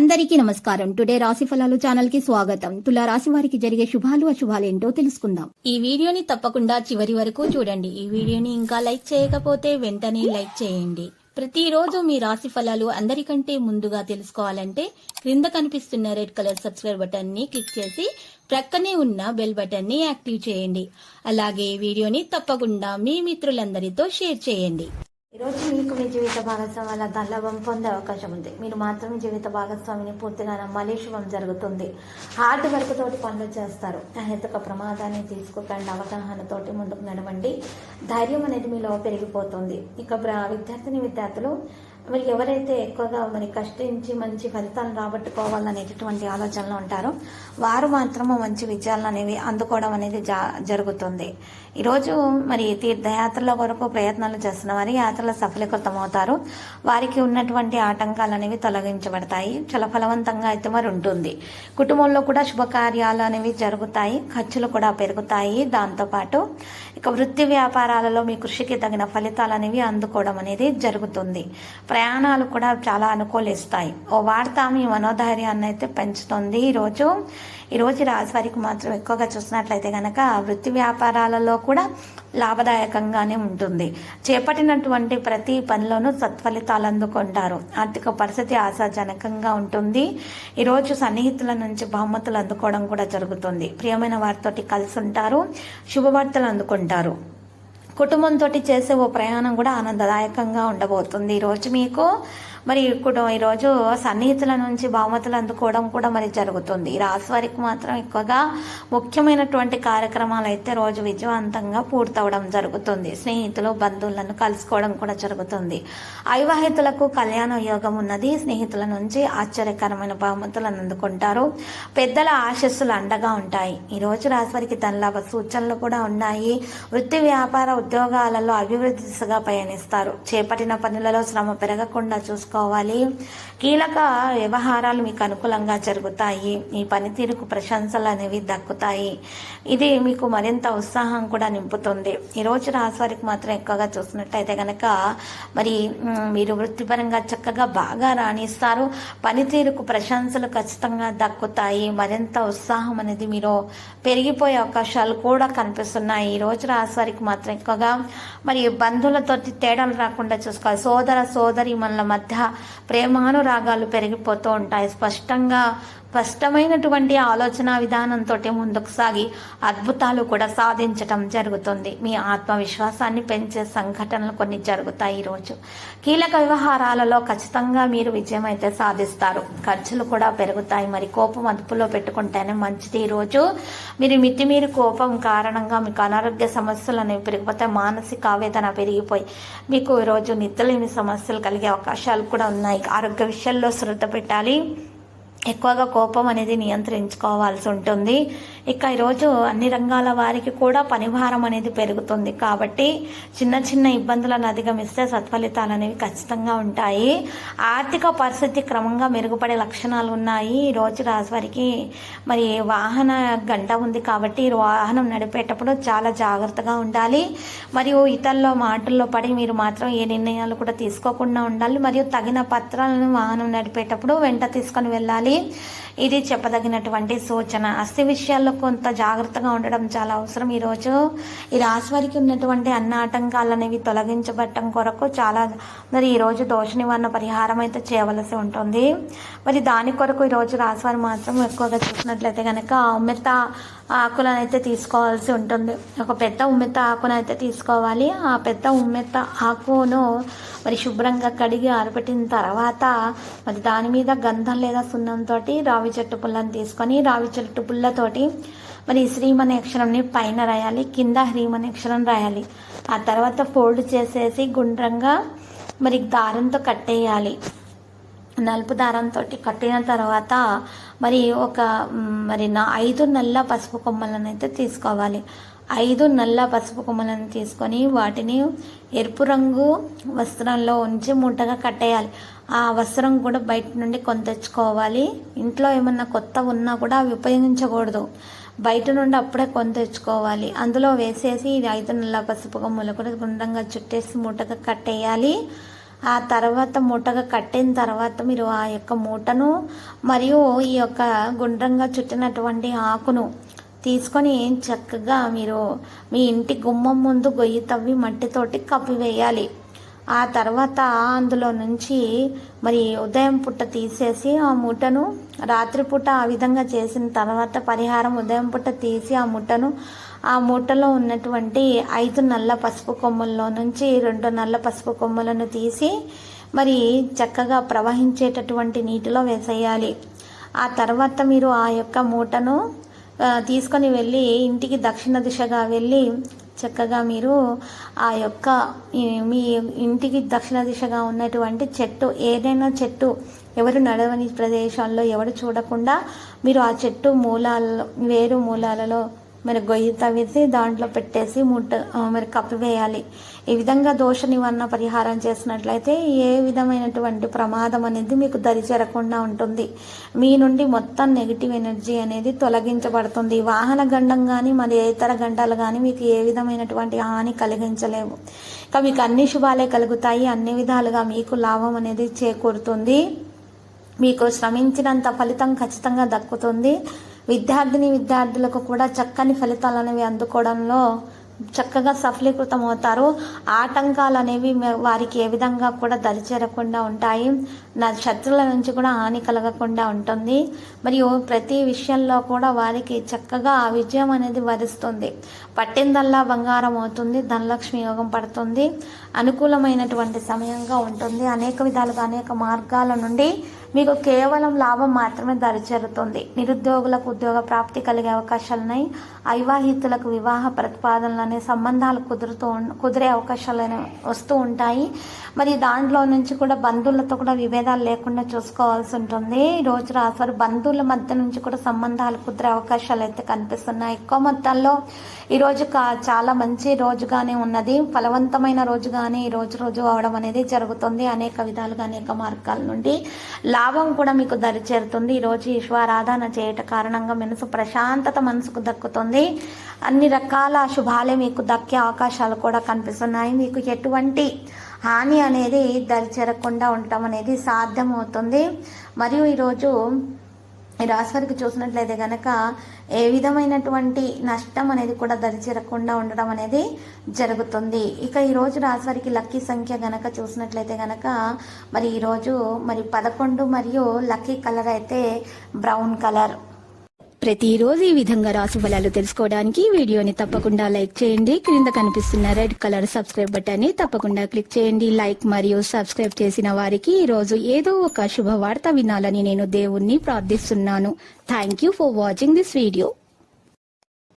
అందరికీ నమస్కారం. టుడే రాశి ఫలాలు ఛానల్ కి స్వాగతం. తులా రాశి వారికి జరిగే శుభాలు అశుభాలేంటో తెలుసుకుందాం. ఈ వీడియోని తప్పకుండా చివరి వరకు చూడండి. ఈ వీడియోని ఇంకా లైక్ చేయకపోతే వెంటనే లైక్ చేయండి. ప్రతిరోజు మీ రాశి ఫలాలు అందరికంటే ముందుగా తెలుసుకోవాలంటే క్రింద కనిపిస్తున్న రెడ్ కలర్ సబ్స్క్రైబ్ బటన్ ని క్లిక్ చేసి ప్రక్కనే ఉన్న బెల్ బటన్ ని యాక్టివ్ చేయండి. అలాగే వీడియోని తప్పకుండా మీ మిత్రులందరితో షేర్ చేయండి. ఈరోజు మీకు మీ జీవిత భాగస్వామి ధనలాభం పొందే అవకాశం ఉంది. మీరు మాత్రం జీవిత భాగస్వామిని పూర్తిగా నమ్మాలి. శుభం జరుగుతుంది. హార్డ్ వర్క్ తోటి పనులు చేస్తారు. అహేతుక ప్రమాదాన్ని తీసుకోకండి. అవగాహనతోటి ముందుకు నడవండి. ధైర్యం అనేది మీలో పెరిగిపోతుంది. ఇక విద్యార్థులు మరి ఎవరైతే ఎక్కువగా కష్టించి మంచి ఫలితాలను రాబట్టుకోవాలనేటటువంటి ఆలోచనలో ఉంటారో వారు మాత్రము మంచి విజయాలను అనేవి అందుకోవడం అనేది జరుగుతుంది. ఈరోజు తీర్థయాత్రల కొరకు ప్రయత్నాలు చేస్తున్న వారి యాత్రలు సఫలీకృతమవుతారు. వారికి ఉన్నటువంటి ఆటంకాలు అనేవి తొలగించబడతాయి. చాలా ఫలవంతంగా అయితే ఉంటుంది. కుటుంబంలో కూడా శుభకార్యాలు అనేవి జరుగుతాయి. ఖర్చులు కూడా పెరుగుతాయి. దాంతోపాటు ఇక వృత్తి వ్యాపారాలలో మీ కృషికి తగిన ఫలితాలు అనేవి అందుకోవడం అనేది జరుగుతుంది. ప్రయాణాలు కూడా చాలా అనుకూలిస్తాయి. ఓ వార్త మీ మనోధైర్యాన్ని అయితే పెంచుతుంది. ఈరోజు రాశి వారికి మాత్రం ఎక్కువగా చూసినట్లయితే కనుక వృత్తి వ్యాపారాలలో కూడా లాభదాయకంగానే ఉంటుంది. చేపట్టినటువంటి ప్రతి పనిలోనూ సత్ఫలితాలు అందుకుంటారు. ఆర్థిక పరిస్థితి ఆశాజనకంగా ఉంటుంది. ఈరోజు సన్నిహితుల నుంచి బహుమతులు అందుకోవడం కూడా జరుగుతుంది. ప్రియమైన వారితోటి కలిసి ఉంటారు. శుభవార్తలు అందుకుంటారు. కుటుంబంతో చేసే ఓ ప్రయాణం కూడా ఆనందదాయకంగా ఉండబోతుంది. ఈరోజు మీకు ఈరోజు సన్నిహితుల నుంచి బహుమతులు అందుకోవడం కూడా జరుగుతుంది. ఈ రాశి వారికి మాత్రం ఎక్కువగా ముఖ్యమైనటువంటి కార్యక్రమాలు అయితే రోజు విజయవంతంగా పూర్తవడం జరుగుతుంది. స్నేహితులు బంధువులను కలుసుకోవడం కూడా జరుగుతుంది. అవివాహితులకు కళ్యాణ యోగం ఉన్నది. స్నేహితుల నుంచి ఆశ్చర్యకరమైన బహుమతులను అందుకుంటారు. పెద్దల ఆశస్సులు అండగా ఉంటాయి. ఈరోజు రాశి వారికి ధనలాభ సూచనలు కూడా ఉన్నాయి. వృత్తి వ్యాపార ఉద్యోగాలలో అభివృద్ధి దిశగా పయనిస్తారు. చేపట్టిన పనులలో శ్రమ పెరగకుండా చూసుకోవాలి. కీలక వ్యవహారాలు మీకు అనుకూలంగా జరుగుతాయి. మీ పనితీరుకు ప్రశంసలు అనేవి దక్కుతాయి. ఇది మీకు మరింత ఉత్సాహం కూడా నింపుతుంది. ఈరోజు రాశి వారికి మాత్రం ఎక్కువగా చూసినట్టయితే కనుక మీరు వృత్తిపరంగా చక్కగా బాగా రాణిస్తారు. పనితీరుకు ప్రశంసలు ఖచ్చితంగా దక్కుతాయి. మరింత ఉత్సాహం అనేది మీరు పెరిగిపోయే అవకాశాలు కూడా కనిపిస్తున్నాయి. ఈరోజు రాశి వారికి మాత్రం ఎక్కువగా బంధువులతో తేడాలు రాకుండా చూసుకోవాలి. సోదర సోదరి మనల మధ్య ప్రేమానురాగాలు పెరిగిపోతూ ఉంటాయి. స్పష్టమైనటువంటి ఆలోచన విధానంతో ముందుకు సాగి అద్భుతాలు కూడా సాధించటం జరుగుతుంది. మీ ఆత్మవిశ్వాసాన్ని పెంచే సంఘటనలు కొన్ని జరుగుతాయి. ఈరోజు కీలక వ్యవహారాలలో ఖచ్చితంగా మీరు విజయం అయితే సాధిస్తారు. ఖర్చులు కూడా పెరుగుతాయి. కోపం అదుపులో పెట్టుకుంటేనే మంచిది. ఈరోజు మీరు మితిమీరి కోపం కారణంగా మీకు అనారోగ్య సమస్యలు అనేవి పెరిగిపోతాయి. మానసిక ఆవేదన పెరిగిపోయి మీకు ఈరోజు నిద్రలేని సమస్యలు కలిగే అవకాశాలు కూడా ఉన్నాయి. ఆరోగ్య విషయాల్లో శ్రద్ధ పెట్టాలి. ఎక్కువగా కోపం అనేది నియంత్రించుకోవాల్సి ఉంటుంది. ఇక ఈరోజు అన్ని రంగాల వారికి కూడా పనిభారం అనేది పెరుగుతుంది. కాబట్టి చిన్న చిన్న ఇబ్బందులను అధిగమిస్తే సత్ఫలితాలు అనేవి ఖచ్చితంగా ఉంటాయి. ఆర్థిక పరిస్థితి క్రమంగా మెరుగుపడే లక్షణాలు ఉన్నాయి. ఈరోజు రాశి వారికి వాహన గంట ఉంది. కాబట్టి వాహనం నడిపేటప్పుడు చాలా జాగ్రత్తగా ఉండాలి. మరియు ఇతరుల మాటల్లో పడి మీరు మాత్రం ఏ నిర్ణయాలు కూడా తీసుకోకుండా ఉండాలి. మరియు తగిన పత్రాలను వాహనం నడిపేటప్పుడు వెంట తీసుకొని వెళ్ళాలి. ఇది చెప్పదగినటువంటి సూచన. ఆస్తి విషయాల్లో కొంత జాగ్రత్తగా ఉండడం చాలా అవసరం. ఈరోజు ఈ రాశి వారికి ఉన్నటువంటి అన్ని ఆటంకాలు అనేవి తొలగించబడటం కొరకు చాలా ఈరోజు దోష నివారణ పరిహారం అయితే చేయవలసి ఉంటుంది. దాని కొరకు ఈరోజు రాశి వారు మాత్రం ఎక్కువగా చూసినట్లయితే కనుక ఉమ్మెత్త ఆకులను అయితే తీసుకోవాల్సి ఉంటుంది. ఒక పెద్ద ఉమ్మెత్త ఆకును అయితే తీసుకోవాలి. ఆ పెద్ద ఉమ్మెత్త ఆకును శుభ్రంగా కడిగి ఆరబెట్టిన తర్వాత దాని మీద గంధం లేదా సున్నంతో రావి చెట్టు పుల్లను తీసుకొని రావి చెట్టు పుల్లతోటి శ్రీం అనే అక్షరంని పైన రాయాలి. కింద హ్రీం అనే అక్షరం రాయాలి. ఆ తర్వాత ఫోల్డ్ చేసేసి గుండ్రంగా దారంతో కట్టేయాలి. నలుపు దారంతో కట్టిన తర్వాత ఒక 5 నల్ల పసుపు కొమ్మలను అయితే తీసుకోవాలి. 5 నల్ల పసుపు కొమ్మలను తీసుకొని వాటిని ఎరుపు రంగు వస్త్రంలో ఉంచి మూటగా కట్టేయాలి. ఆ వస్త్రం కూడా బయట నుండి కొని తెచ్చుకోవాలి. ఇంట్లో ఏమన్నా కొత్త ఉన్నా కూడా అవి ఉపయోగించకూడదు. బయట నుండి అప్పుడే కొని తెచ్చుకోవాలి. అందులో వేసేసి 5 నల్ల పసుపు కొమ్మలు కూడా గుండ్రంగా చుట్టేసి మూటగా కట్టేయాలి. ఆ తర్వాత మూటగా కట్టిన తర్వాత మీరు ఆ యొక్క మూటను మరియు ఈ యొక్క గుండ్రంగా చుట్టినటువంటి ఆకును తీసుకొని చక్కగా మీరు మీ ఇంటి గుమ్మం ముందు గొయ్యి తవ్వి మట్టితోటి కప్పివేయాలి. ఆ తర్వాత అందులో నుంచి మరి ఉదయం పూట తీసేసి ఆ మూటను, రాత్రిపూట ఆ విధంగా చేసిన తర్వాత పరిహారం ఉదయం పూట తీసి ఆ మూటలో ఉన్నటువంటి 5 నల్ల పసుపు కొమ్ముల్లో నుంచి 2 నల్ల పసుపు కొమ్ములను తీసి మరి చక్కగా ప్రవహించేటటువంటి నీటిలో వేసేయాలి. ఆ తర్వాత మీరు ఆ యొక్క మూటను తీసుకొని వెళ్ళి ఇంటికి దక్షిణ దిశగా వెళ్ళి చక్కగా మీరు ఆ యొక్క మీ ఇంటికి దక్షిణ దిశగా ఉన్నటువంటి చెట్టు, ఏదైనా చెట్టు, ఎవరు నడవని ప్రదేశాల్లో ఎవరు చూడకుండా మీరు ఆ చెట్టు వేరు మూలాలలో మరి గొయ్యి తవ్వేసి దాంట్లో పెట్టేసి మరి కప్పివేయాలి. ఈ విధంగా దోష నివారణ పరిహారం చేసినట్లయితే ఏ విధమైనటువంటి ప్రమాదం అనేది మీకు దరిచేరకుండా ఉంటుంది. మీ నుండి మొత్తం నెగిటివ్ ఎనర్జీ అనేది తొలగించబడుతుంది. వాహన గండం కానీ మరి ఇతర గండాలు కానీ మీకు ఏ విధమైనటువంటి హాని కలిగించలేవు. ఇక మీకు అన్ని శుభాలే కలుగుతాయి. అన్ని విధాలుగా మీకు లాభం అనేది చేకూరుతుంది. మీకు శ్రమించినంత ఫలితం ఖచ్చితంగా దక్కుతుంది. విద్యార్థులకు కూడా చక్కని ఫలితాలు అనేవి అందుకోవడంలో చక్కగా సఫలీకృతం అవుతారు. ఆటంకాలు అనేవి వారికి ఏ విధంగా కూడా దరిచేరకుండా ఉంటాయి. శత్రువుల నుంచి కూడా హాని కలగకుండా ఉంటుంది. మరియు ప్రతి విషయంలో కూడా వారికి చక్కగా ఆ విజయం అనేది వరిస్తుంది. పట్టిందల్లా బంగారం అవుతుంది. ధనలక్ష్మి యోగం పడుతుంది. అనుకూలమైనటువంటి సమయంగా ఉంటుంది. అనేక విధాలుగా అనేక మార్గాల నుండి మీకు కేవలం లాభం మాత్రమే దరిచేరుతుంది. నిరుద్యోగులకు ఉద్యోగ ప్రాప్తి కలిగే అవకాశాలున్నాయి. అవివాహితులకు వివాహ ప్రతిపాదనలు అనే సంబంధాలు కుదిరే అవకాశాలు వస్తూ ఉంటాయి. మరి దాంట్లో నుంచి కూడా బంధువులతో కూడా విభేదాలు లేకుండా చూసుకోవాల్సి ఉంటుంది. రోజు రాశివారు బంధువుల మధ్య నుంచి కూడా సంబంధాలు కుదిరే అవకాశాలు అయితే కనిపిస్తున్నాయి. ఎక్కువ మొత్తంలో ఈరోజు చాలా మంచి రోజుగానే ఉన్నది. ఫలవంతమైన రోజుగానే ఈ రోజు అవడం అనేది జరుగుతుంది. అనేక విధాలుగా అనేక మార్గాల నుండి లాభం కూడా మీకు దరిచేరుతుంది. ఈరోజు ఈశ్వరారాధన చేయట కారణంగా ప్రశాంతత మనసుకు దక్కుతుంది. అన్ని రకాల శుభాలే మీకు దక్కే అవకాశాలు కూడా కనిపిస్తున్నాయి. మీకు ఎటువంటి హాని అనేది దరిచేరకుండా ఉండటం అనేది సాధ్యమవుతుంది. మరియు ఈరోజు ఈ రాశి వారికి చూసినట్లయితే కనుక ఏ విధమైనటువంటి నష్టం అనేది కూడా దరిచేరకుండా ఉండడం అనేది జరుగుతుంది. ఇక ఈరోజు రాశి వారికి లక్కీ సంఖ్య గనక చూసినట్లయితే కనుక మరి ఈరోజు మరి 11 మరియు లక్కీ కలర్ అయితే బ్రౌన్ కలర్. ప్రతిరోజు ఈ విధంగా రాశి ఫలాలు తెలుసుకోవడానికి వీడియోని తప్పకుండా లైక్ చేయండి. క్రింద కనిపిస్తున్న రెడ్ కలర్ సబ్స్క్రైబ్ బటన్ ని తప్పకుండా క్లిక్ చేయండి. లైక్ మరియు సబ్స్క్రైబ్ చేసిన వారికి ఈ రోజు ఏదో ఒక శుభవార్త వినాలని నేను దేవుణ్ణి ప్రార్థిస్తున్నాను. Thank you for watching this video.